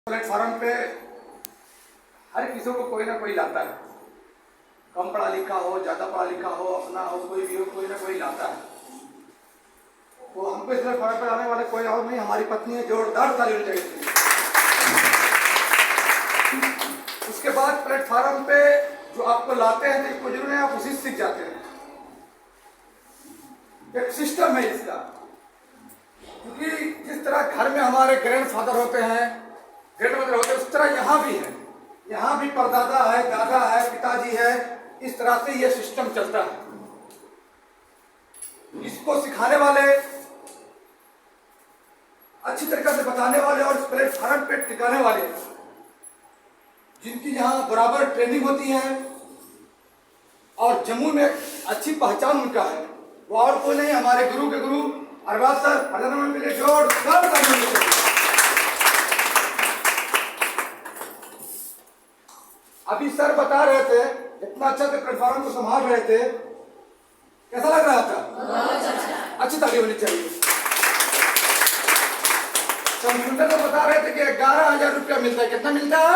Platform पे हर किसी को कोई ना कोई लाता है, कम पढ़ा लिखा हो, ज्यादा पढ़ा लिखा हो, अपना हो, कोई भी हो, कोई ना कोई लाता है। तो हमको इस प्लेटफॉर्म पे आने वाले कोई और नहीं, हमारी पत्नी है। जोरदार ताली होनी चाहिए। उसके बाद प्लेटफॉर्म पे जो आपको लाते हैं तो कुछ नहीं, आप उसी सीख जाते हैं। एक सिस्टम है इसका, क्योंकि जिस तरह घर में हमारे ग्रैंडफादर होते हैं, ग्रैंडमदर होते हैं, उस तरह यहाँ भी है। यहाँ भी परदादा है, दादा है, पिताजी है। इस तरह से ये सिस्टम चलता है। इसको सिखाने वाले, अच्छी तरीके से बताने वाले और इस प्लेटफॉर्म पे टिकाने वाले, जिनकी यहाँ बराबर ट्रेनिंग होती है और जम्मू में अच्छी पहचान उनका है, वो और कोई नहीं, हमारे गुरु के गुरु अरबाज सर। प्रधानमंत्री के लिए जोरदार ताली होनी चाहिए। अभी सर बता रहे थे, इतना अच्छा से प्लेटफॉर्म को संभाल रहे थे, कैसा लग रहा था? अच्छी ताली होनी चाहिए। कंप्यूटर तो बता रहे थे कि 11,000 रुपया मिलता है। कितना मिलता है?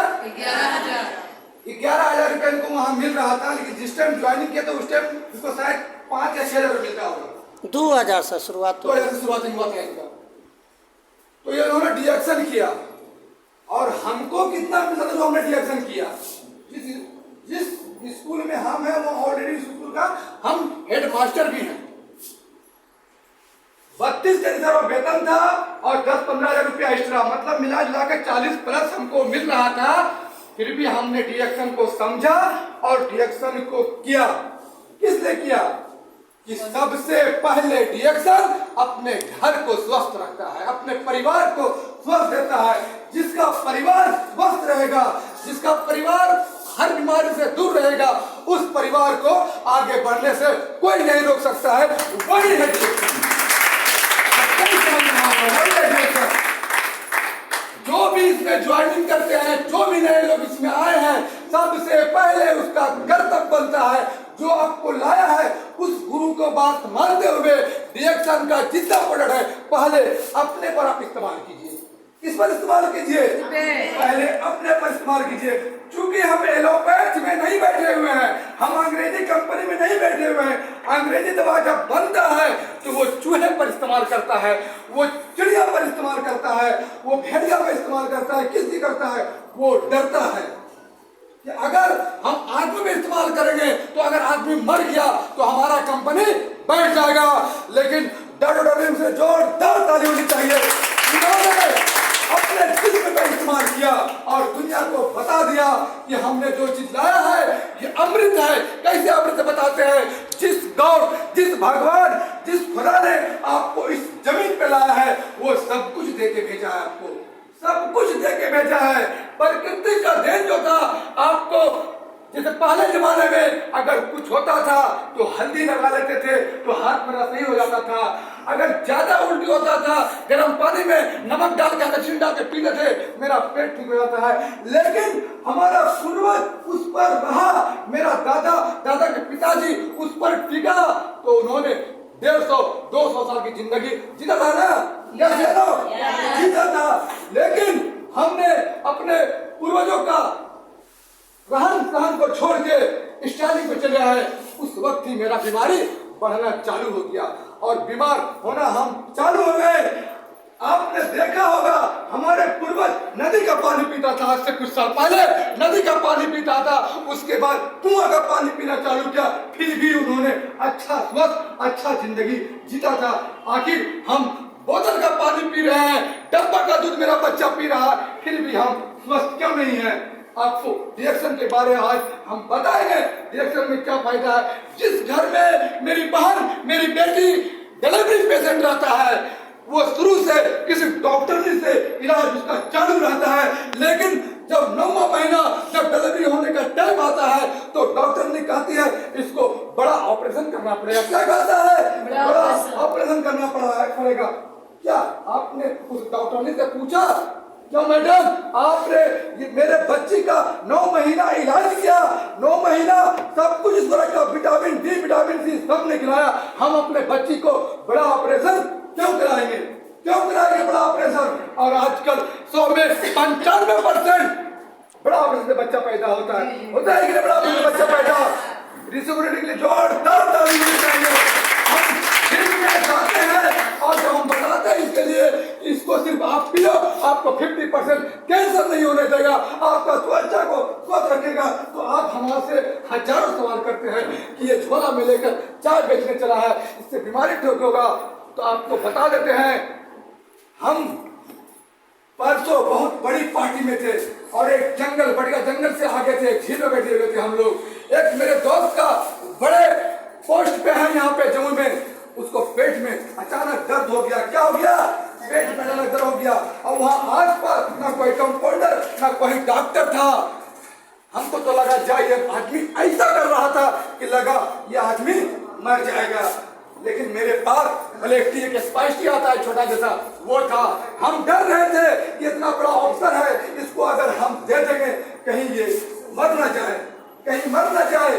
11,000 रुपया इनको वहां मिल रहा था, लेकिन जिस टाइम ज्वाइनिंग किया तो उस टाइम इसको शायद 5 या 6,000 रुपया मिलता होगा। 2,000 से शुरुआत, 2,000 से शुरुआत हुआ था इनका। तो ये उन्होंने डिडक्शन किया और हमको कितना मिलता था जो हमने डिडक्शन किया। जिस स्कूल में हम हैं वो ऑलरेडी स्कूल का हम हेड मास्टर भी हैं। 32 के रिजर्व वेतन था और 10-15 हजार रुपया एक्स्ट्रा, मतलब मिला जुला के 40 प्लस हमको मिल रहा था। फिर भी हमने डिडक्शन को समझा और डिडक्शन को किया। किस लिए किया? कि सबसे पहले डिडक्शन अपने घर को स्वस्थ रखता है, अपने परिवार को स्वस्थ देता है। जिसका परिवार स्वस्थ रहेगा, जिसका परिवार हर बीमारी से दूर रहेगा, उस परिवार को आगे बढ़ने से कोई नहीं रोक सकता है। वही है डिडक्शन। जो भी इसमें ज्वाइनिंग करते हैं, जो भी नए लोग इसमें आए हैं, सबसे पहले उसका कर्तव्य बनता है, जो आपको लाया है उस गुरु को बात मानते हुए डिडक्शन का जितना प्रोडक्ट है पहले अपने पर आप इस्तेमाल कीजिए। किस पर इस्तेमाल कीजिए? पहले अपने पर इस्तेमाल कीजिए। चूंकि हम एलोपैथ में नहीं बैठे हुए हैं, हम अंग्रेजी कंपनी में नहीं बैठे हुए हैं। अंग्रेजी दवा जब बनता है तो वो चूहे पर इस्तेमाल करता है, वो चिड़िया पर इस्तेमाल करता है, वो भेड़िया पर इस्तेमाल करता है। किस लिए करता है? वो डरता है कि अगर हम आदमी में इस्तेमाल करेंगे तो अगर आदमी मर गया तो हमारा कंपनी बैठ जाएगा। लेकिन डर से जोरदार ताली होनी चाहिए। इन्होंने अपने जिस्म का इस्तेमाल किया और दुनिया को बता दिया कि हमने जो चीज लाया है ये अमृत है। कैसे अमृत बताते हैं? जिस गॉड, जिस भगवान, जिस खुदा ने आपको इस जमीन पे लाया है वो सब कुछ दे के भेजा है, आपको सब कुछ दे के भेजा है। प्रकृति का देन जो था आपको, जैसे पहले जमाने में अगर कुछ होता था तो हल्दी लगा लेते थे तो हाथ मेरा सही हो जाता था। अगर ज्यादा उल्टी होता था गर्म पानी में नमक डाल के हल्दी डाल के पीते थे, मेरा पेट ठीक हो जाता है। लेकिन हमारा पूर्वज उस पर रहा, मेरा दादा के पिताजी उस पर टिका, तो उन्होंने 150-200 साल की जिंदगी जीता था ना? जीता था। लेकिन हमने अपने पूर्वजों का रहन सहन को छोड़ के स्टाइलिंग पे चले आए। उस वक्त ही मेरा बीमारी बढ़ना चालू हो गया और बीमार होना हम चालू हो गए। आपने देखा होगा हमारे पूर्वज नदी का पानी पीता था, आज से कुछ साल पहले नदी का पानी पीता था, उसके बाद कुआं का पानी पीना चालू किया। फिर भी उन्होंने अच्छा स्वस्थ अच्छा जिंदगी जीता था। आखिर हम बोतल का पानी पी रहे हैं, डब्बा का दूध मेरा बच्चा पी रहा है, फिर भी हम स्वस्थ क्यों नहीं है? आपको डिडक्शन के बारे में आज हम बताएंगे डिडक्शन में क्या फायदा है। जिस घर में मेरी बहन, मेरी बेटी डिलीवरी पेशेंट रहता है, वो शुरू से किसी डॉक्टर से इलाज उसका चालू रहता है, लेकिन जब 9वां महीना जब डिलीवरी होने का टाइम आता है तो डॉक्टर ने कहती है इसको बड़ा ऑपरेशन करना पड़ेगा। क्या कहता है? बड़ा ऑपरेशन करना पड़ेगा। क्या आपने उस डॉक्टर से पूछा, क्या मैडम आपने मेरे बच्ची का 9 महीना इलाज किया, 9 महीना सब कुछ का विटामिन डी विटामिन सी सब ने खिलाया, हम अपने बच्ची को बड़ा ऑपरेशन क्यों कराएंगे? क्यों कराएंगे बड़ा ऑपरेशन? और आजकल 100 में 95% बड़ा ऑपरेशन से बच्चा पैदा होता है कि नहीं? बड़ा ऑपरेशन से बच्चा पैदा रिसोरेट के लिए जोरदार ताली होनी चाहिए। हम फिर चाहते हैं और जब हम बताते हैं इसके लिए, इसको सिर्फ आप पियो, आपको 50% कैंसर नहीं होने देगा, आपका त्वचा को स्वस्थ रखेगा। तो आप हमारे से हजारों सवाल करते हैं कि ये झोला में लेकर चाय बेचने चला है, इससे बीमारी ठीक होगा। तो आपको बता देते हैं, हम परसों बहुत बड़ी पार्टी में थे और एक जंगल बढ़ गया, जंगल से आगे थे, एक झील में बैठे हुए थे हम लोग। एक मेरे दोस्त का बड़े पोस्ट पे है यहाँ पे जम्मू में, उसको पेट में अचानक दर्द हो गया। क्या हो गया? पेट में अचानक दर्द हो गया। और वहाँ आसपास ना कोई कंपाउंडर ना कोई डॉक्टर था। हमको तो लगा जाए आदमी ऐसा कर रहा था कि लगा ये आदमी मर जाएगा, लेकिन मेरे पास मलेक्टी एक स्पाइसी आता है छोटा जैसा, वो था। हम डर रहे थे कि इतना बड़ा अवसर है, इसको अगर हम दे देंगे कहीं ये मर ना जाए, कहीं मर ना जाए।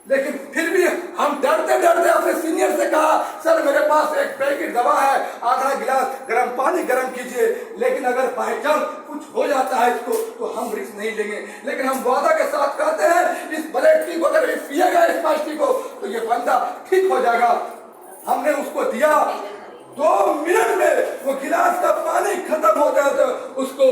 लेकिन फिर भी हम डरते डरते अपने सीनियर से कहा, सर मेरे पास एक पैकेट दवा है, आधा गिलास गर्म पानी गर्म कीजिए, लेकिन अगर बाई चांस कुछ हो जाता है इसको तो हम रिस्क नहीं लेंगे। लेकिन हम वादा के साथ कहते हैं इस ब्लड टी को अगर पिएगा इस पास्टी को तो ये बंदा ठीक हो जाएगा। हमने उसको दिया, 2 मिनट में वो गिलास का पानी खत्म हो गया, तो उसको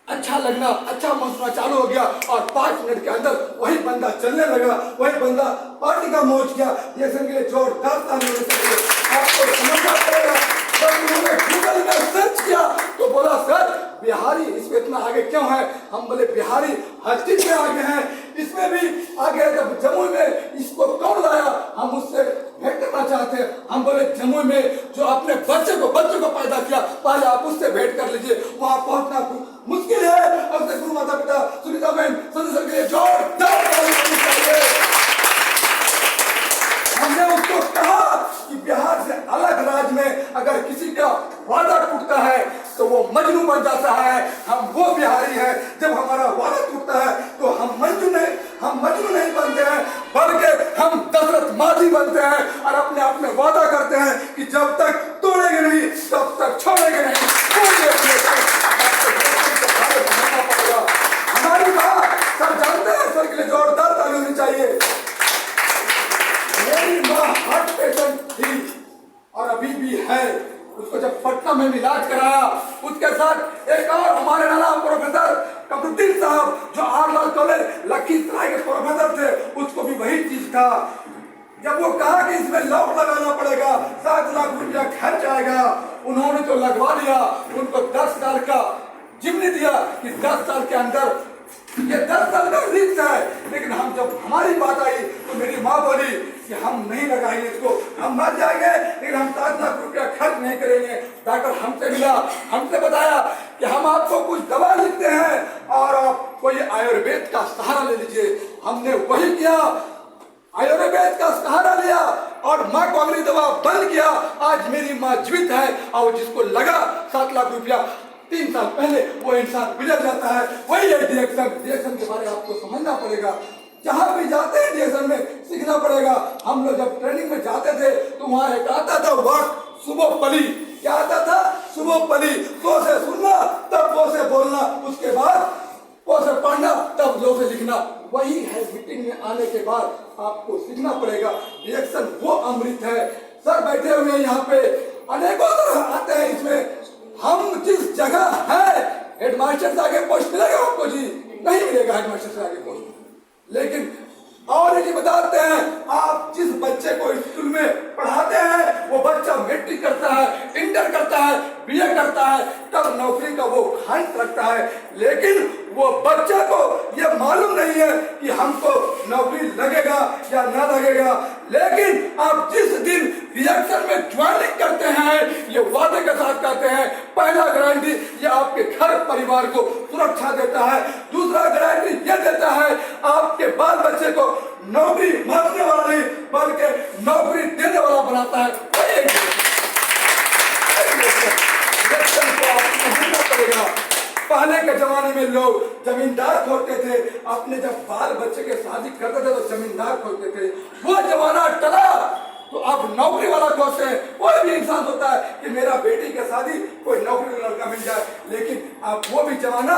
अच्छा लगना, अच्छा महसूस चालू हो गया और 5 मिनट के अंदर वही बंदा चलने लगा, वही बंदा पार्टी का मौज किया। ये के लिए जोरदार ताली होनी चाहिए। आपको समझना पड़ेगा। जब उन्होंने गूगल में सर्च किया तो बोला सर बिहारी इसमें इतना आगे क्यों है? हम बोले बिहारी हर चीज में आगे हैं, इसमें भी आगे है। जब जम्मू में इसको कौन लाया, हम उससे भेंट करना चाहते हैं। हम बोले जम्मू में जो अपने बच्चे को पैदा किया, पहले आप उससे भेंट कर लीजिए, वहां पहुंचना मुश्किल है। और गुरु माता पिता सुनीता बहन सर के लिए जोरदार ताली होनी चाहिए। हमने उसको कहा कि बिहार से अलग राज्य में अगर किसी का वादा टूटता है तो वो मजनू बन जाता है। हम वो बिहारी हैं, जब हमारा वादा टूटता है तो हम मजनू नहीं बनते हैं, बल्कि हम दशरथ माझी बनते हैं और अपने आप में वादा करते हैं कि जब तक तोड़ेंगे नहीं तब तक छोड़ेंगे नहीं। हमारी बात सब जानते हैं, सर के लिए जोरदार ताली होनी चाहिए। मेरी माँ हार्ट पेशेंट थी और अभी भी है। उसको जब पटना में इलाज कराया, उसके साथ एक और हमारे नाना प्रोफेसर कमरुद्दीन साहब जो आर कॉलेज लखीसराय के प्रोफेसर थे, उसको भी वही चीज था। जब वो कहा कि इसमें लॉक लगाना पड़ेगा, 7 लाख रुपया खर्च आएगा, उन्होंने तो लगवा लिया। उनको 10 साल का जिम्मे दिया कि 10 साल के अंदर ये 10 साल का रिस्क है। लेकिन हम जब हमारी बात आई तो मेरी माँ बोली कि हम नहीं लगाएंगे इसको, हम मर जाएंगे लेकिन हम 7 लाख रुपया खर्च नहीं करेंगे। डॉक्टर हमसे मिला, हमसे बताया कि हम आपको कुछ दवा लिखते हैं और आप कोई आयुर्वेद का सहारा ले लीजिए। हमने वही किया, आयुर्वेद का सहारा लिया और माँ को अगली दवा बंद किया। आज मेरी माँ जीवित है और जिसको लगा 7 लाख रुपया 3 साल पहले वो इंसान गुजर जाता है। वही है डिएक्शन के बारे में आपको समझना पड़ेगा। जहाँ भी जाते हैं डिएक्शन में सीखना पड़ेगा। हम लोग जब ट्रेनिंग में जाते थे तो वहाँ एक आता था वर्ड सुबह पली। क्या आता था? सुबह पली। तो से सुनना तब वो से बोलना, उसके बाद वो से पढ़ना तब लो से लिखना। वही है मीटिंग में आने के बाद आपको सीखना पड़ेगा। डिएक्शन वो अमृत है। सर बैठे हुए हैं यहाँ पे, अनेकों तरह आते हैं इसमें। हम जिस जगह है, हेडमास्टर से आगे पोस्ट मिलेगा आपको जी? नहीं मिलेगा हेडमास्टर से आगे पोस्ट। लेकिन और ये बताते हैं, आप जिस बच्चे को स्कूल में पढ़ाते हैं वो बच्चा मैट्रिक करता है, इंटर करता है, बीए करता है, तब नौकरी का वो ख्वाहिश रखता है। लेकिन वो बच्चे को ये मालूम नहीं है कि हमको नौकरी लगेगा या ना लगेगा। लेकिन आप जिस दिन रिएक्शन में ज्वाइनिंग करते हैं, ये वादे के साथ कहते हैं, पहला गारंटी ये आपके घर परिवार को सुरक्षा देता है, दूसरा गारंटी ये देता है आपके बाल बच्चे को नौकरी मांगने वाला नहीं बल्कि नौकरी देने वाला बनाता है। पहले के जमाने में लोग जमींदार खोलते थे, अपने जब बाल बच्चे के शादी करते थे तो जमींदार खोलते थे। वो जमाना टला। तो अब नौकरी वाला सोचते हैं, कोई भी इंसान होता है कि मेरा बेटी की शादी कोई नौकरी वाला लड़का मिल जाए। लेकिन अब वो भी जमाना